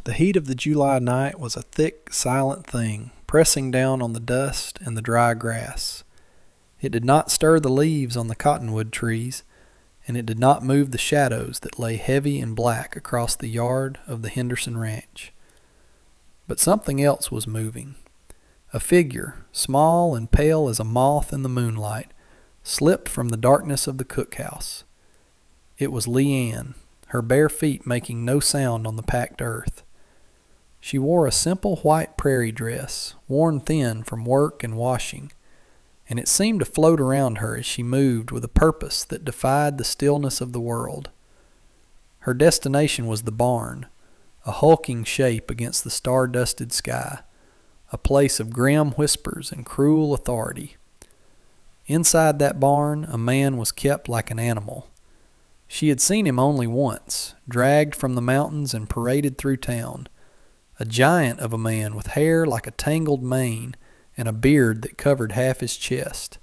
The heat of the July night was a thick, silent thing, pressing down on the dust and the dry grass. It did not stir the leaves on the cottonwood trees, and it did not move the shadows that lay heavy and black across the yard of the Henderson ranch. But something else was moving. A figure, small and pale as a moth in the moonlight, slipped from the darkness of the cookhouse. It was Leanne, her bare feet making no sound on the packed earth. She wore a simple white prairie dress, worn thin from work and washing, and it seemed to float around her as she moved with a purpose that defied the stillness of the world. Her destination was the barn, a hulking shape against the star-dusted sky, a place of grim whispers and cruel authority. Inside that barn, a man was kept like an animal. She had seen him only once, dragged from the mountains and paraded through town, a giant of a man with hair like a tangled mane and a beard that covered half his chest.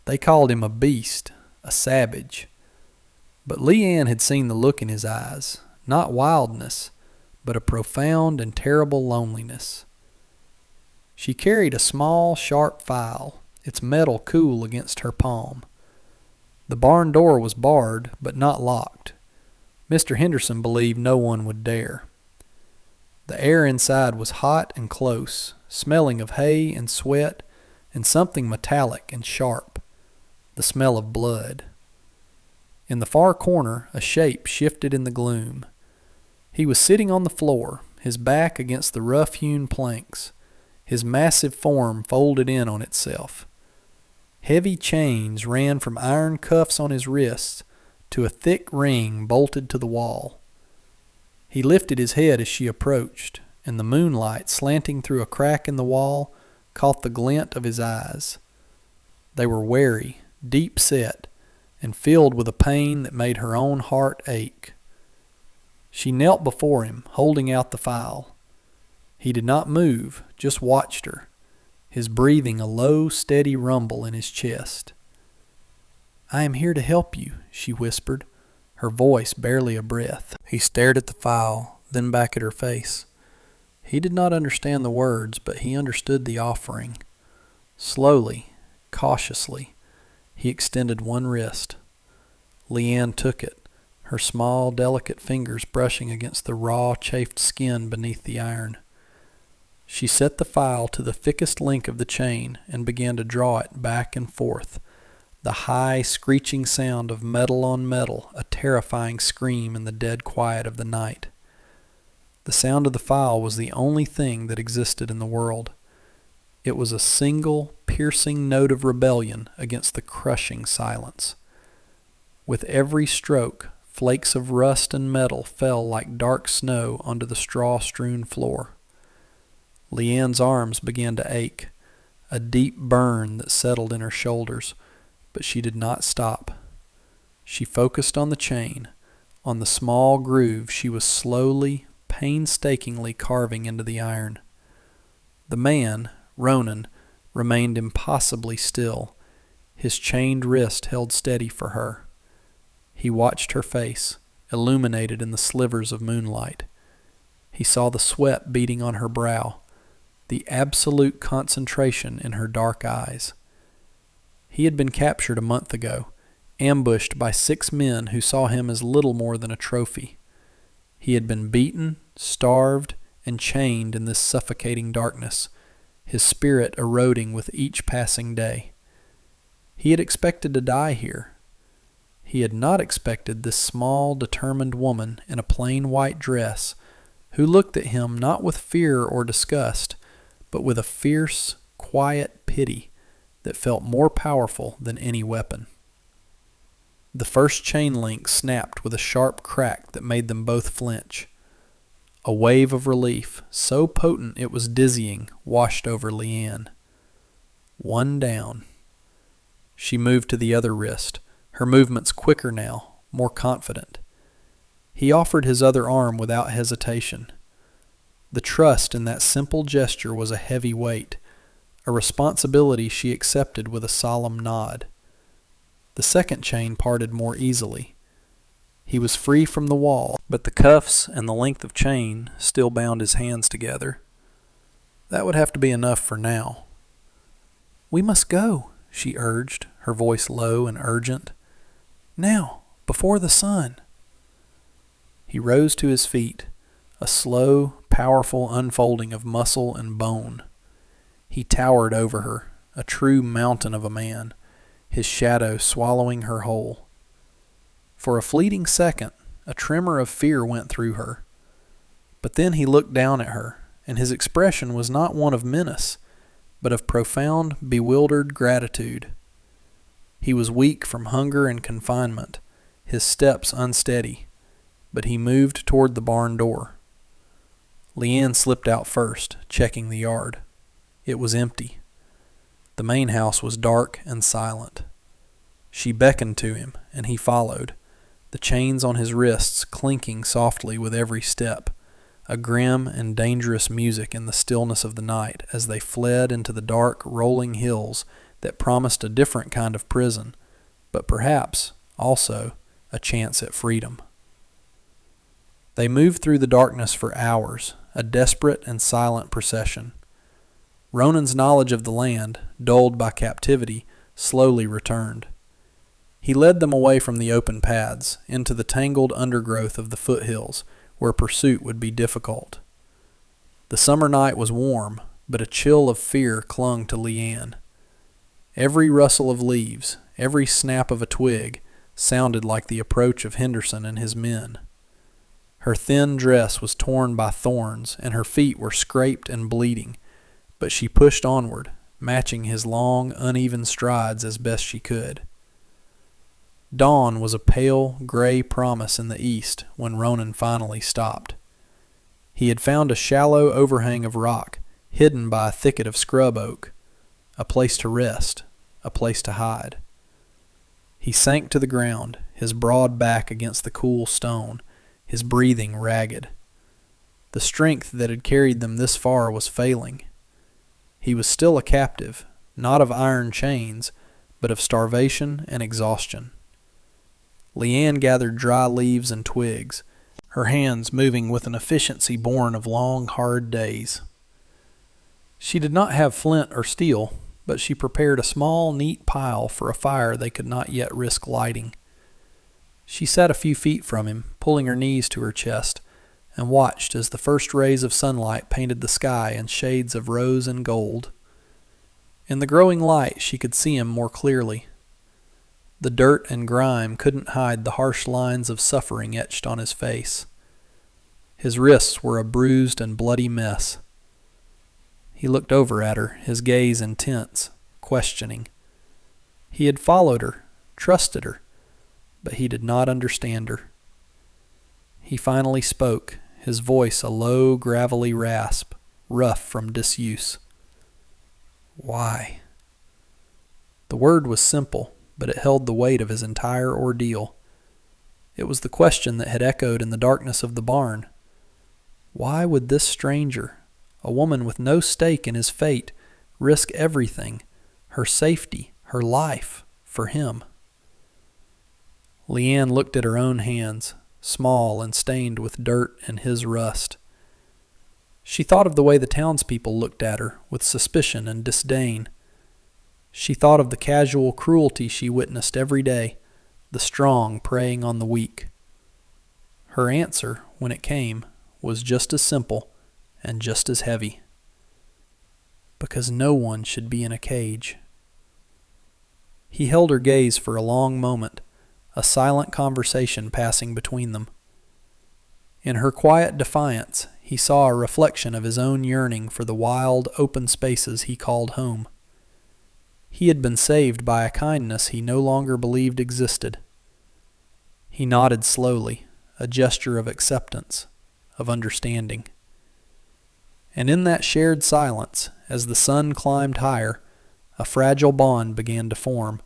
They called him a beast, a savage. But Leanne had seen the look in his eyes, not wildness, but a profound and terrible loneliness. She carried a small, sharp file, its metal cool against her palm. The barn door was barred, but not locked. Mr. Henderson believed no one would dare. The air inside was hot and close, smelling of hay and sweat and something metallic and sharp, the smell of blood. In the far corner, a shape shifted in the gloom. He was sitting on the floor, his back against the rough-hewn planks, his massive form folded in on itself. Heavy chains ran from iron cuffs on his wrists to a thick ring bolted to the wall. He lifted his head as she approached, and the moonlight, slanting through a crack in the wall, caught the glint of his eyes. They were wary, deep-set, and filled with a pain that made her own heart ache. She knelt before him, holding out the file. He did not move, just watched her, his breathing a low, steady rumble in his chest. "I am here to help you," she whispered, her voice barely a breath. He stared at the file, then back at her face. He did not understand the words, but he understood the offering. Slowly, cautiously, he extended one wrist. Leanne took it, her small, delicate fingers brushing against the raw, chafed skin beneath the iron. She set the file to the thickest link of the chain and began to draw it back and forth, the high, screeching sound of metal on metal, a terrifying scream in the dead quiet of the night. The sound of the file was the only thing that existed in the world. It was a single, piercing note of rebellion against the crushing silence. With every stroke, flakes of rust and metal fell like dark snow onto the straw-strewn floor. Leanne's arms began to ache, a deep burn that settled in her shoulders, but she did not stop. She focused on the chain, on the small groove she was slowly, painstakingly carving into the iron. The man, Ronan, remained impossibly still, his chained wrist held steady for her. He watched her face, illuminated in the slivers of moonlight. He saw the sweat beading on her brow, the absolute concentration in her dark eyes. He had been captured a month ago, ambushed by 6 men who saw him as little more than a trophy. He had been beaten, starved, and chained in this suffocating darkness, his spirit eroding with each passing day. He had expected to die here. He had not expected this small, determined woman in a plain white dress, who looked at him not with fear or disgust, but with a fierce, quiet pity that felt more powerful than any weapon. The first chain link snapped with a sharp crack that made them both flinch. A wave of relief, so potent it was dizzying, washed over Leanne. One down. She moved to the other wrist, her movements quicker now, more confident. He offered his other arm without hesitation. The trust in that simple gesture was a heavy weight, a responsibility she accepted with a solemn nod. The second chain parted more easily. He was free from the wall, but the cuffs and the length of chain still bound his hands together. That would have to be enough for now. "We must go," she urged, her voice low and urgent. "Now, before the sun." He rose to his feet, a slow, powerful unfolding of muscle and bone. He towered over her, a true mountain of a man, his shadow swallowing her whole. For a fleeting second, a tremor of fear went through her. But then he looked down at her, and his expression was not one of menace, but of profound, bewildered gratitude. He was weak from hunger and confinement, his steps unsteady, but he moved toward the barn door. Leanne slipped out first, checking the yard. It was empty. The main house was dark and silent. She beckoned to him, and he followed, the chains on his wrists clinking softly with every step, a grim and dangerous music in the stillness of the night as they fled into the dark, rolling hills that promised a different kind of prison, but perhaps, also, a chance at freedom. They moved through the darkness for hours, a desperate and silent procession. Ronan's knowledge of the land, dulled by captivity, slowly returned. He led them away from the open paths, into the tangled undergrowth of the foothills, where pursuit would be difficult. The summer night was warm, but a chill of fear clung to Leanne. Every rustle of leaves, every snap of a twig, sounded like the approach of Henderson and his men. Her thin dress was torn by thorns, and her feet were scraped and bleeding, but she pushed onward, matching his long, uneven strides as best she could. Dawn was a pale, gray promise in the east when Ronan finally stopped. He had found a shallow overhang of rock, hidden by a thicket of scrub oak, a place to rest, a place to hide. He sank to the ground, his broad back against the cool stone, his breathing ragged. The strength that had carried them this far was failing. He was still a captive, not of iron chains, but of starvation and exhaustion. Leanne gathered dry leaves and twigs, her hands moving with an efficiency born of long, hard days. She did not have flint or steel, but she prepared a small, neat pile for a fire they could not yet risk lighting. She sat a few feet from him, pulling her knees to her chest, and watched as the first rays of sunlight painted the sky in shades of rose and gold. In the growing light she could see him more clearly. The dirt and grime couldn't hide the harsh lines of suffering etched on his face. His wrists were a bruised and bloody mess. He looked over at her, his gaze intense, questioning. He had followed her, trusted her, but he did not understand her. He finally spoke, his voice a low, gravelly rasp, rough from disuse. "Why?" The word was simple, but it held the weight of his entire ordeal. It was the question that had echoed in the darkness of the barn. Why would this stranger, a woman with no stake in his fate, risk everything, her safety, her life, for him? Leanne looked at her own hands, small and stained with dirt and his rust. She thought of the way the townspeople looked at her, with suspicion and disdain. She thought of the casual cruelty she witnessed every day, the strong preying on the weak. Her answer, when it came, was just as simple and just as heavy. Because no one should be in a cage. He held her gaze for a long moment, a silent conversation passing between them. In her quiet defiance, he saw a reflection of his own yearning for the wild, open spaces he called home. He had been saved by a kindness he no longer believed existed. He nodded slowly, a gesture of acceptance, of understanding. And in that shared silence, as the sun climbed higher, a fragile bond began to form,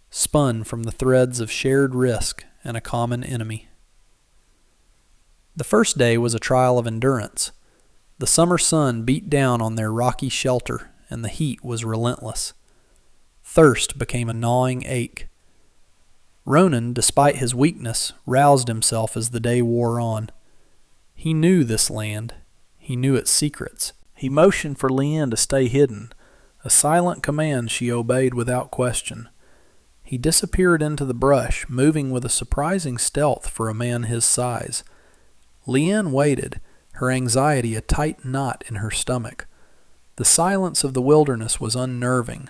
spun from the threads of shared risk and a common enemy. The first day was a trial of endurance. The summer sun beat down on their rocky shelter, and the heat was relentless. Thirst became a gnawing ache. Ronan, despite his weakness, roused himself as the day wore on. He knew this land. He knew its secrets. He motioned for Leanne to stay hidden, a silent command she obeyed without question. He disappeared into the brush, moving with a surprising stealth for a man his size. Leanne waited, her anxiety a tight knot in her stomach. The silence of the wilderness was unnerving,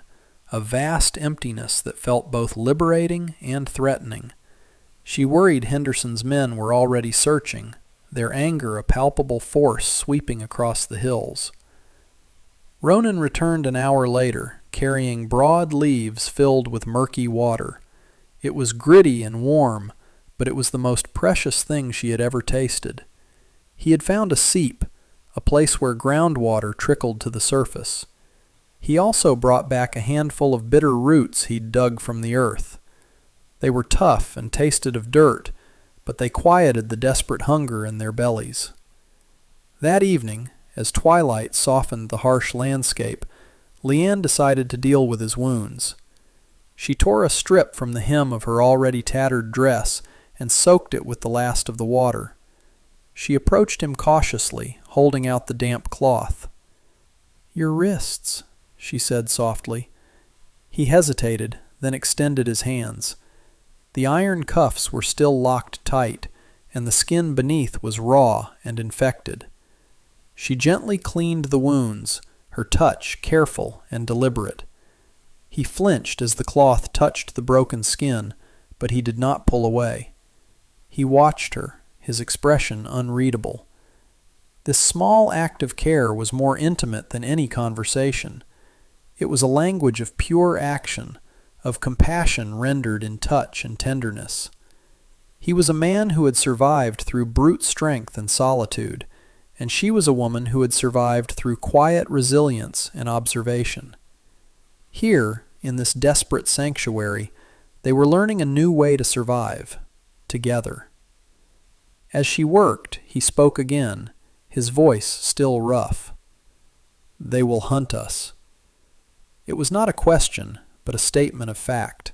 a vast emptiness that felt both liberating and threatening. She worried Henderson's men were already searching, their anger a palpable force sweeping across the hills. Ronan returned an hour later, carrying broad leaves filled with murky water. It was gritty and warm, but it was the most precious thing she had ever tasted. He had found a seep, a place where groundwater trickled to the surface. He also brought back a handful of bitter roots he'd dug from the earth. They were tough and tasted of dirt, but they quieted the desperate hunger in their bellies. That evening, as twilight softened the harsh landscape, Leanne decided to deal with his wounds. She tore a strip from the hem of her already tattered dress and soaked it with the last of the water. She approached him cautiously, holding out the damp cloth. "Your wrists," she said softly. He hesitated, then extended his hands. The iron cuffs were still locked tight, and the skin beneath was raw and infected. She gently cleaned the wounds, her touch careful and deliberate. He flinched as the cloth touched the broken skin, but he did not pull away. He watched her, his expression unreadable. This small act of care was more intimate than any conversation. It was a language of pure action, of compassion rendered in touch and tenderness. He was a man who had survived through brute strength and solitude, and she was a woman who had survived through quiet resilience and observation. Here, in this desperate sanctuary, they were learning a new way to survive, together. As she worked, he spoke again, his voice still rough. "They will hunt us." It was not a question, but a statement of fact.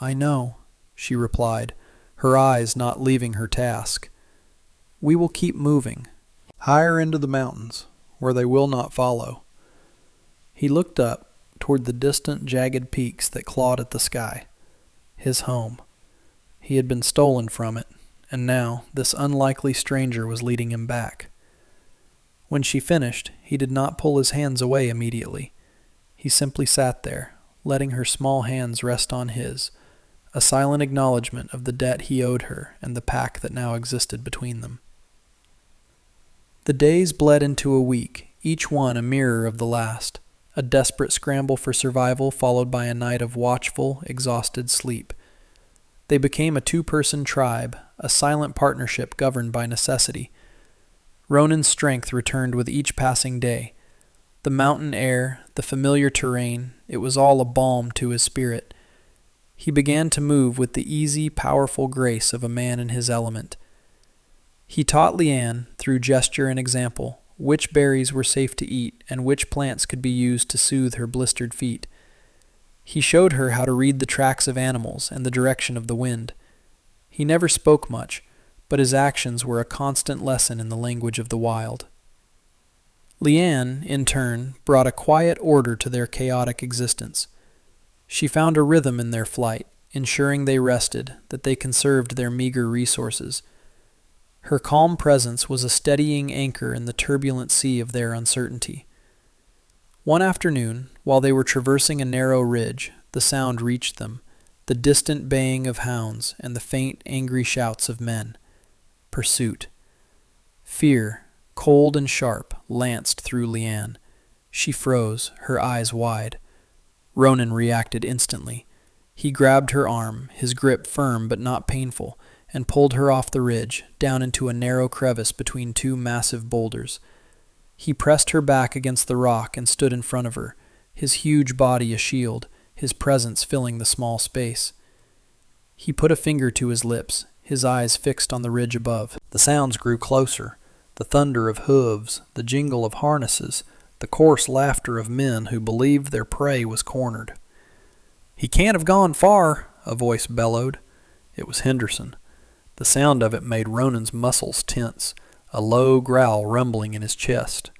"I know," she replied, her eyes not leaving her task. "We will keep moving, higher into the mountains, where they will not follow." He looked up toward the distant, jagged peaks that clawed at the sky. His home. He had been stolen from it, and now this unlikely stranger was leading him back. When she finished, he did not pull his hands away immediately. He simply sat there, letting her small hands rest on his, a silent acknowledgement of the debt he owed her and the pact that now existed between them. The days bled into a week, each one a mirror of the last, a desperate scramble for survival followed by a night of watchful, exhausted sleep. They became a two-person tribe, a silent partnership governed by necessity. Ronan's strength returned with each passing day. The mountain air, the familiar terrain, it was all a balm to his spirit. He began to move with the easy, powerful grace of a man in his element. He taught Leanne, through gesture and example, which berries were safe to eat and which plants could be used to soothe her blistered feet. He showed her how to read the tracks of animals and the direction of the wind. He never spoke much, but his actions were a constant lesson in the language of the wild. Leanne, in turn, brought a quiet order to their chaotic existence. She found a rhythm in their flight, ensuring they rested, that they conserved their meager resources. Her calm presence was a steadying anchor in the turbulent sea of their uncertainty. One afternoon, while they were traversing a narrow ridge, the sound reached them, the distant baying of hounds and the faint, angry shouts of men. Pursuit. Fear, cold and sharp, lanced through Leanne. She froze, her eyes wide. Ronan reacted instantly. He grabbed her arm, his grip firm but not painful, and pulled her off the ridge, down into a narrow crevice between two massive boulders. He pressed her back against the rock and stood in front of her, his huge body a shield, his presence filling the small space. He put a finger to his lips, his eyes fixed on the ridge above. The sounds grew closer, the thunder of hooves, the jingle of harnesses, the coarse laughter of men who believed their prey was cornered. "He can't have gone far," a voice bellowed. It was Henderson. The sound of it made Ronan's muscles tense, a low growl rumbling in his chest.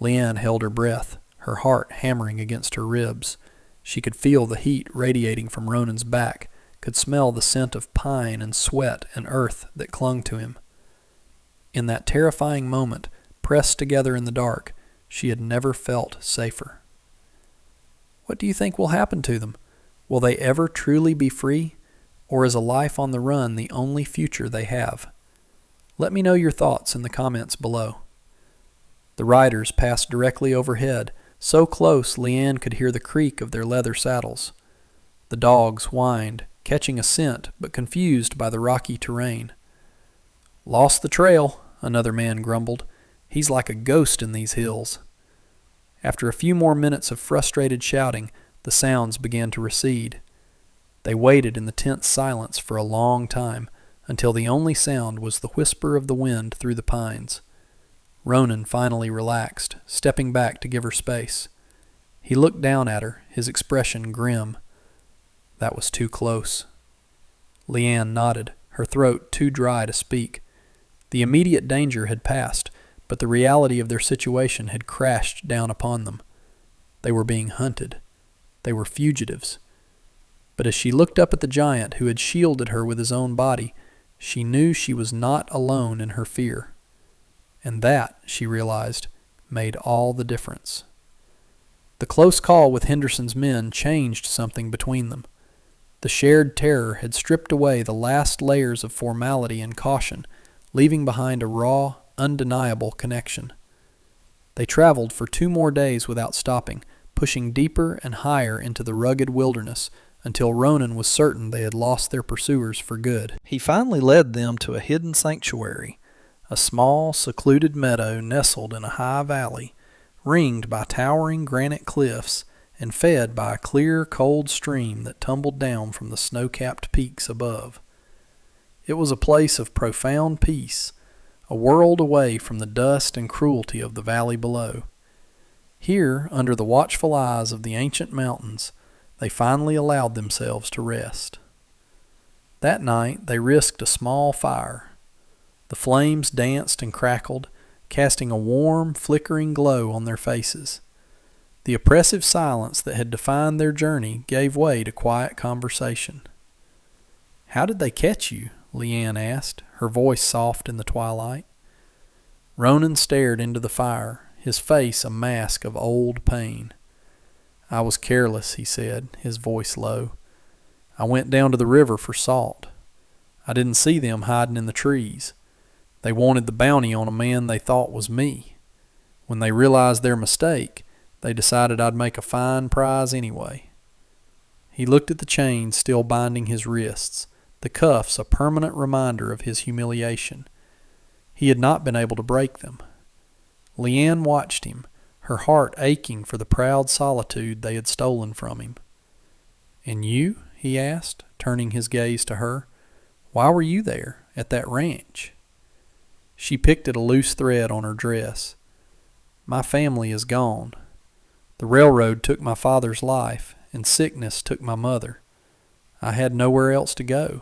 Leanne held her breath, her heart hammering against her ribs. She could feel the heat radiating from Ronan's back, could smell the scent of pine and sweat and earth that clung to him. In that terrifying moment, pressed together in the dark, she had never felt safer. What do you think will happen to them? Will they ever truly be free? Or is a life on the run the only future they have? Let me know your thoughts in the comments below. The riders passed directly overhead, so close Leanne could hear the creak of their leather saddles. The dogs whined, catching a scent but confused by the rocky terrain. "Lost the trail," another man grumbled. "He's like a ghost in these hills." After a few more minutes of frustrated shouting, the sounds began to recede. They waited in the tense silence for a long time, until the only sound was the whisper of the wind through the pines. Ronan finally relaxed, stepping back to give her space. He looked down at her, his expression grim. That was too close. Leanne nodded, her throat too dry to speak. The immediate danger had passed, but the reality of their situation had crashed down upon them. They were being hunted. They were fugitives. But as she looked up at the giant who had shielded her with his own body, she knew she was not alone in her fear. And that, she realized, made all the difference. The close call with Henderson's men changed something between them. The shared terror had stripped away the last layers of formality and caution, leaving behind a raw, undeniable connection. They traveled for 2 more days without stopping, pushing deeper and higher into the rugged wilderness, until Ronan was certain they had lost their pursuers for good. He finally led them to a hidden sanctuary, a small, secluded meadow nestled in a high valley, ringed by towering granite cliffs and fed by a clear, cold stream that tumbled down from the snow-capped peaks above. It was a place of profound peace, a world away from the dust and cruelty of the valley below. Here, under the watchful eyes of the ancient mountains, they finally allowed themselves to rest. That night they risked a small fire. The flames danced and crackled, casting a warm, flickering glow on their faces. The oppressive silence that had defined their journey gave way to quiet conversation. "How did they catch you?" Leanne asked, her voice soft in the twilight. Ronan stared into the fire, his face a mask of old pain. "I was careless," he said, his voice low. "I went down to the river for salt. I didn't see them hiding in the trees. They wanted the bounty on a man they thought was me. When they realized their mistake, they decided I'd make a fine prize anyway." He looked at the chains still binding his wrists, the cuffs a permanent reminder of his humiliation. He had not been able to break them. Leanne watched him, her heart aching for the proud solitude they had stolen from him. "And you?" he asked, turning his gaze to her. "Why were you there, at that ranch?" She picked at a loose thread on her dress. "My family is gone. The railroad took my father's life, and sickness took my mother. I had nowhere else to go.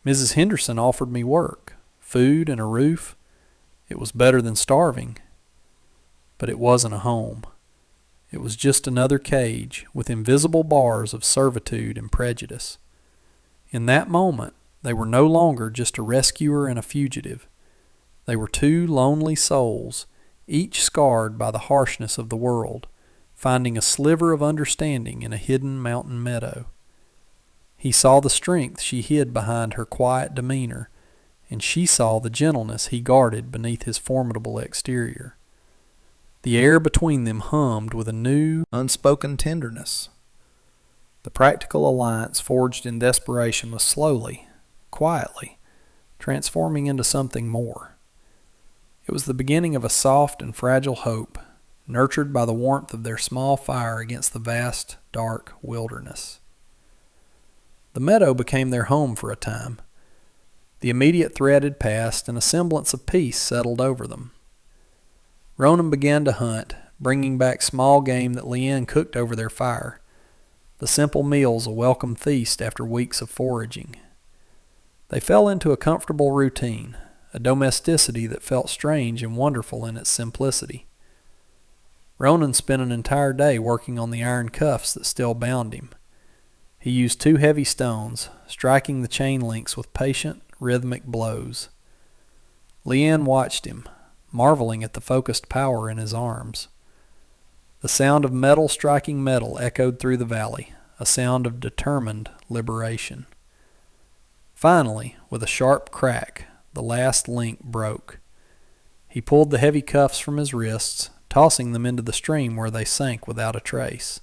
Mrs. Henderson offered me work, food, and a roof. It was better than starving. But it wasn't a home. It was just another cage with invisible bars of servitude and prejudice. In that moment, they were no longer just a rescuer and a fugitive. They were 2 lonely souls, each scarred by the harshness of the world, finding a sliver of understanding in a hidden mountain meadow. He saw the strength she hid behind her quiet demeanor, and she saw the gentleness he guarded beneath his formidable exterior. The air between them hummed with a new, unspoken tenderness. The practical alliance forged in desperation was slowly, quietly, transforming into something more. It was the beginning of a soft and fragile hope, nurtured by the warmth of their small fire against the vast, dark wilderness. The meadow became their home for a time. The immediate threat had passed, and a semblance of peace settled over them. Ronan began to hunt, bringing back small game that Leanne cooked over their fire. the simple meals a welcome feast after weeks of foraging. They fell into a comfortable routine, a domesticity that felt strange and wonderful in its simplicity. Ronan spent an entire day working on the iron cuffs that still bound him. He used 2 heavy stones, striking the chain links with patient, rhythmic blows. Leanne watched him, marveling at the focused power in his arms. The sound of metal striking metal echoed through the valley, a sound of determined liberation. Finally, with a sharp crack, the last link broke. He pulled the heavy cuffs from his wrists, tossing them into the stream where they sank without a trace.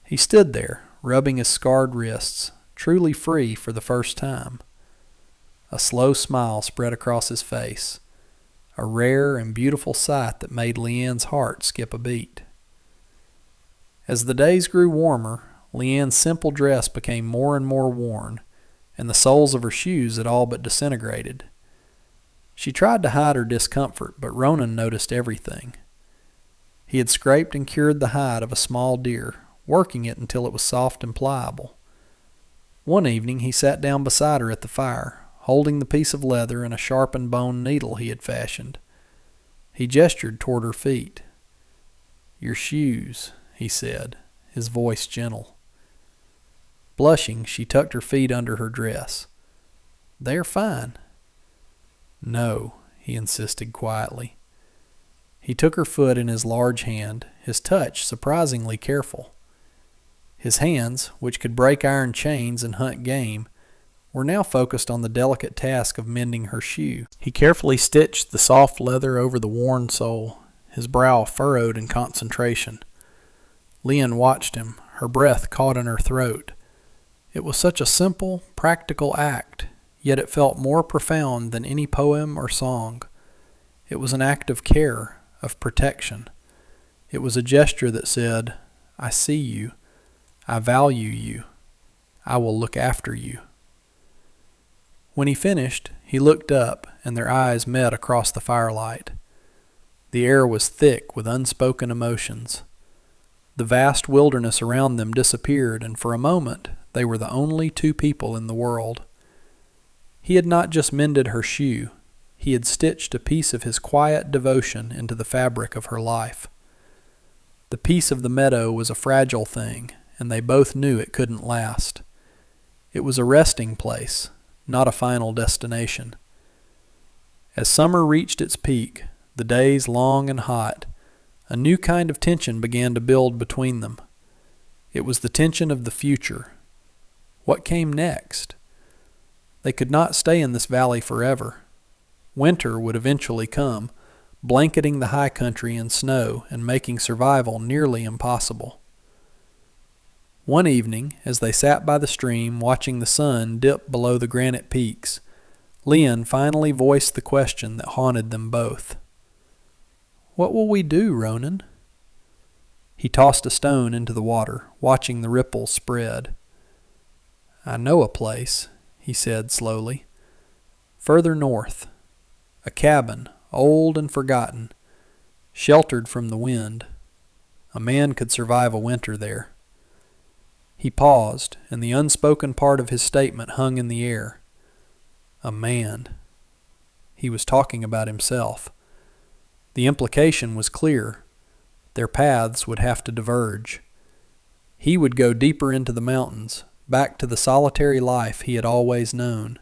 He stood there, rubbing his scarred wrists, truly free for the first time. A slow smile spread across his face, a rare and beautiful sight that made Leanne's heart skip a beat. As the days grew warmer, Leanne's simple dress became more and more worn, and the soles of her shoes had all but disintegrated. She tried to hide her discomfort, but Ronan noticed everything. He had scraped and cured the hide of a small deer, working it until it was soft and pliable. One evening he sat down beside her at the fire, holding the piece of leather and a sharpened bone needle he had fashioned. He gestured toward her feet. "Your shoes," he said, his voice gentle. Blushing, she tucked her feet under her dress. "They're fine." "No," he insisted quietly. He took her foot in his large hand, his touch surprisingly careful. His hands, which could break iron chains and hunt game, were now focused on the delicate task of mending her shoe. He carefully stitched the soft leather over the worn sole, his brow furrowed in concentration. Leanne watched him, her breath caught in her throat. It was such a simple, practical act, yet it felt more profound than any poem or song. It was an act of care, of protection. It was a gesture that said, "I see you. I value you. I will look after you." When he finished, he looked up, and their eyes met across the firelight. The air was thick with unspoken emotions. The vast wilderness around them disappeared, and for a moment they were the only 2 people in the world. He had not just mended her shoe. He had stitched a piece of his quiet devotion into the fabric of her life. The peace of the meadow was a fragile thing, and they both knew it couldn't last. It was a resting place, not a final destination. As summer reached its peak, the days long and hot, a new kind of tension began to build between them. It was the tension of the future. What came next? They could not stay in this valley forever. Winter would eventually come, blanketing the high country in snow and making survival nearly impossible. One evening, as they sat by the stream watching the sun dip below the granite peaks, Leanne finally voiced the question that haunted them both. "What will we do, Ronan?" He tossed a stone into the water, watching the ripples spread. "I know a place," he said slowly. "Further north. A cabin, old and forgotten, sheltered from the wind. A man could survive a winter there." He paused, and the unspoken part of his statement hung in the air. A man. He was talking about himself. The implication was clear. Their paths would have to diverge. He would go deeper into the mountains, back to the solitary life he had always known.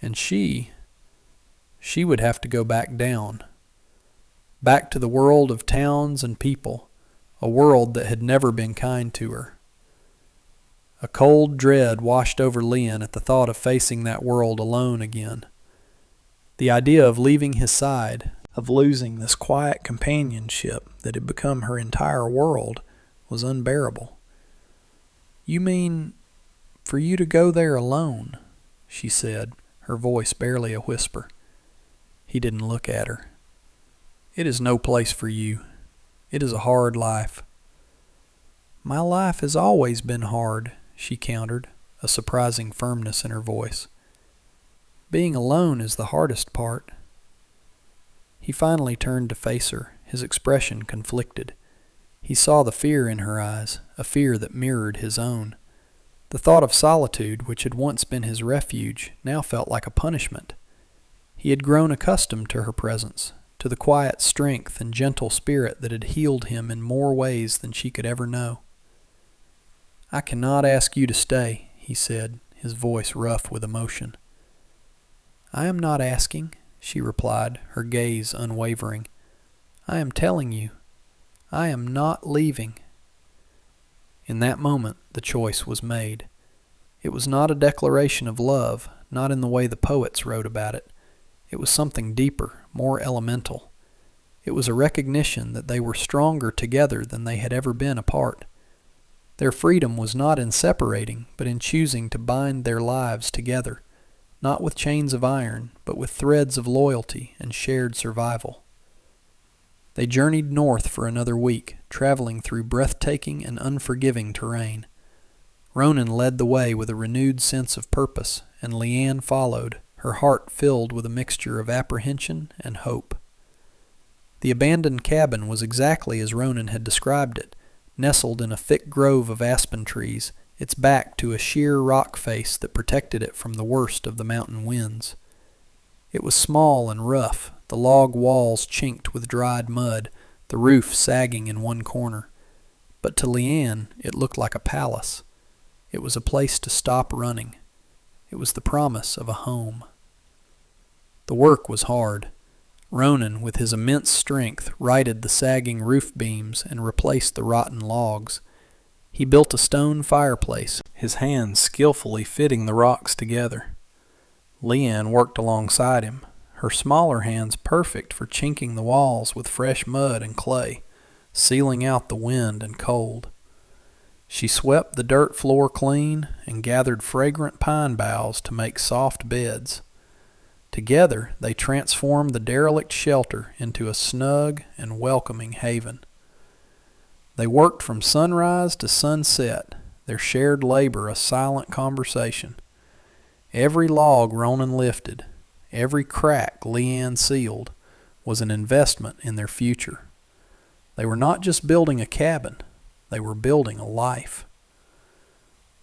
And she would have to go back down. Back to the world of towns and people, a world that had never been kind to her. A cold dread washed over Leanne at the thought of facing that world alone again. The idea of leaving his side, of losing this quiet companionship that had become her entire world, was unbearable. "You mean for you to go there alone?" she said, her voice barely a whisper. He didn't look at her. "It is no place for you. It is a hard life." "My life has always been hard," she countered, a surprising firmness in her voice. "Being alone is the hardest part." He finally turned to face her, his expression conflicted. He saw the fear in her eyes, a fear that mirrored his own. The thought of solitude, which had once been his refuge, now felt like a punishment. He had grown accustomed to her presence, to the quiet strength and gentle spirit that had healed him in more ways than she could ever know. "I cannot ask you to stay," he said, his voice rough with emotion. "I am not asking," she replied, her gaze unwavering. "I am telling you. I am not leaving." In that moment, the choice was made. It was not a declaration of love, not in the way the poets wrote about it. It was something deeper, more elemental. It was a recognition that they were stronger together than they had ever been apart. Their freedom was not in separating, but in choosing to bind their lives together, not with chains of iron, but with threads of loyalty and shared survival. They journeyed north for another week, traveling through breathtaking and unforgiving terrain. Ronan led the way with a renewed sense of purpose, and Leanne followed, her heart filled with a mixture of apprehension and hope. The abandoned cabin was exactly as Ronan had described it, nestled in a thick grove of aspen trees, its back to a sheer rock face that protected it from the worst of the mountain winds. It was small and rough, the log walls chinked with dried mud, the roof sagging in one corner. But to Leanne, it looked like a palace. It was a place to stop running. It was the promise of a home. The work was hard. Ronan, with his immense strength, righted the sagging roof beams and replaced the rotten logs. He built a stone fireplace, his hands skillfully fitting the rocks together. Leanne worked alongside him, her smaller hands perfect for chinking the walls with fresh mud and clay, sealing out the wind and cold. She swept the dirt floor clean and gathered fragrant pine boughs to make soft beds. Together they transformed the derelict shelter into a snug and welcoming haven. They worked from sunrise to sunset, their shared labor a silent conversation. Every log Ronan lifted, every crack Leanne sealed, was an investment in their future. They were not just building a cabin, they were building a life.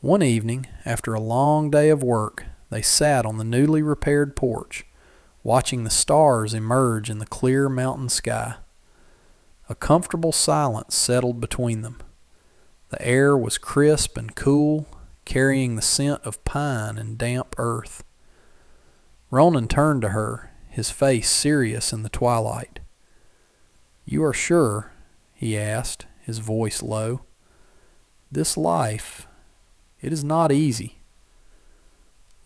One evening, after a long day of work, they sat on the newly repaired porch, watching the stars emerge in the clear mountain sky. A comfortable silence settled between them. The air was crisp and cool, carrying the scent of pine and damp earth. Ronan turned to her, his face serious in the twilight. "You are sure?" he asked, his voice low. "This life, it is not easy."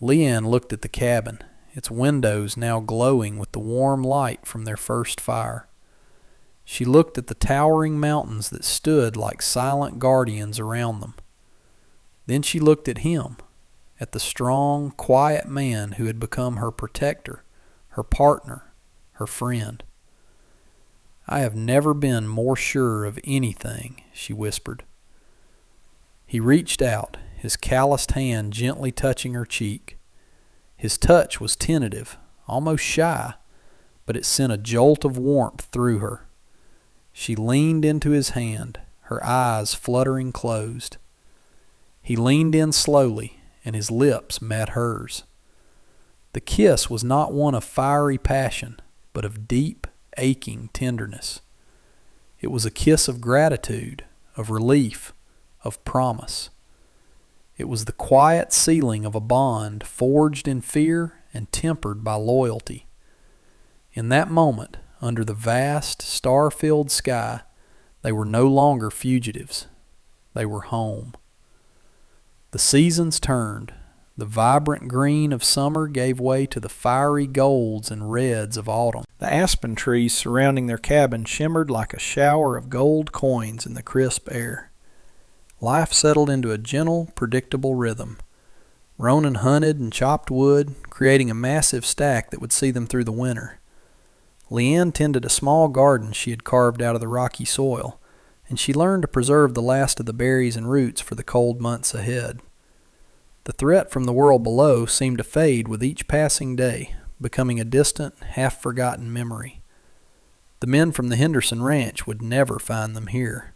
Leanne looked at the cabin, its windows now glowing with the warm light from their first fire. She looked at the towering mountains that stood like silent guardians around them. Then she looked at him, at the strong, quiet man who had become her protector, her partner, her friend. "I have never been more sure of anything," she whispered. He reached out, his calloused hand gently touching her cheek. His touch was tentative, almost shy, but it sent a jolt of warmth through her. She leaned into his hand, her eyes fluttering closed. He leaned in slowly, and his lips met hers. The kiss was not one of fiery passion, but of deep, aching tenderness. It was a kiss of gratitude, of relief, of promise. It was the quiet sealing of a bond forged in fear and tempered by loyalty. In that moment, under the vast, star-filled sky, they were no longer fugitives. They were home. The seasons turned. The vibrant green of summer gave way to the fiery golds and reds of autumn. The aspen trees surrounding their cabin shimmered like a shower of gold coins in the crisp air. Life settled into a gentle, predictable rhythm. Ronan hunted and chopped wood, creating a massive stack that would see them through the winter. Leanne tended a small garden she had carved out of the rocky soil, and she learned to preserve the last of the berries and roots for the cold months ahead. The threat from the world below seemed to fade with each passing day, becoming a distant, half-forgotten memory. The men from the Henderson ranch would never find them here.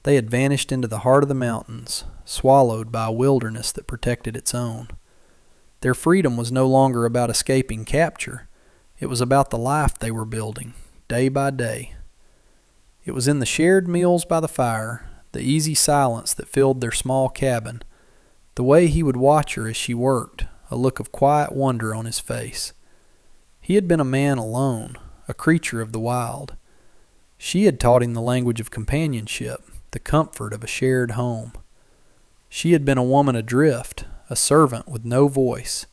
They had vanished into the heart of the mountains, swallowed by a wilderness that protected its own. Their freedom was no longer about escaping capture. It was about the life they were building, day by day. It was in the shared meals by the fire, the easy silence that filled their small cabin, the way he would watch her as she worked, a look of quiet wonder on his face. He had been a man alone, a creature of the wild. She had taught him the language of companionship, the comfort of a shared home. She had been a woman adrift, a servant with no voice.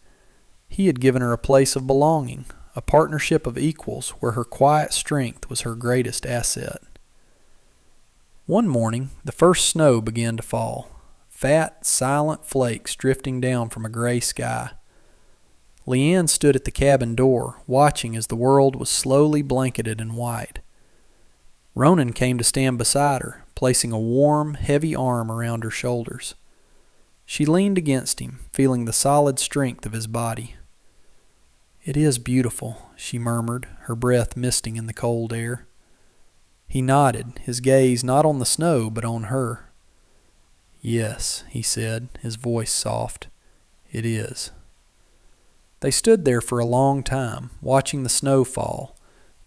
He had given her a place of belonging, a partnership of equals where her quiet strength was her greatest asset. One morning, the first snow began to fall, fat, silent flakes drifting down from a gray sky. Leanne stood at the cabin door, watching as the world was slowly blanketed in white. Ronan came to stand beside her, placing a warm, heavy arm around her shoulders. She leaned against him, feeling the solid strength of his body. "It is beautiful," she murmured, her breath misting in the cold air. He nodded, his gaze not on the snow but on her. "Yes," he said, his voice soft. "It is." They stood there for a long time, watching the snow fall,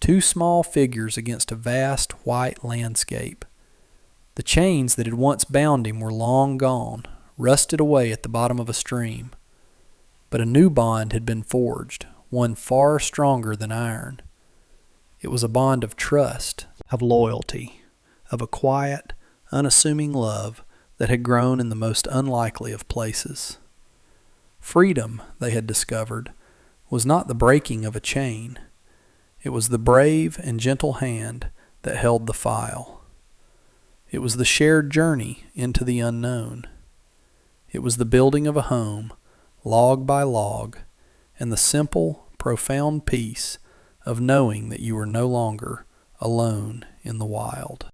two small figures against a vast white landscape. The chains that had once bound him were long gone, rusted away at the bottom of a stream. But a new bond had been forged, one far stronger than iron. It was a bond of trust, of loyalty, of a quiet, unassuming love that had grown in the most unlikely of places. Freedom, they had discovered, was not the breaking of a chain. It was the brave and gentle hand that held the file. It was the shared journey into the unknown. It was the building of a home, log by log, and the simple, profound peace of knowing that you were no longer alone in the wild.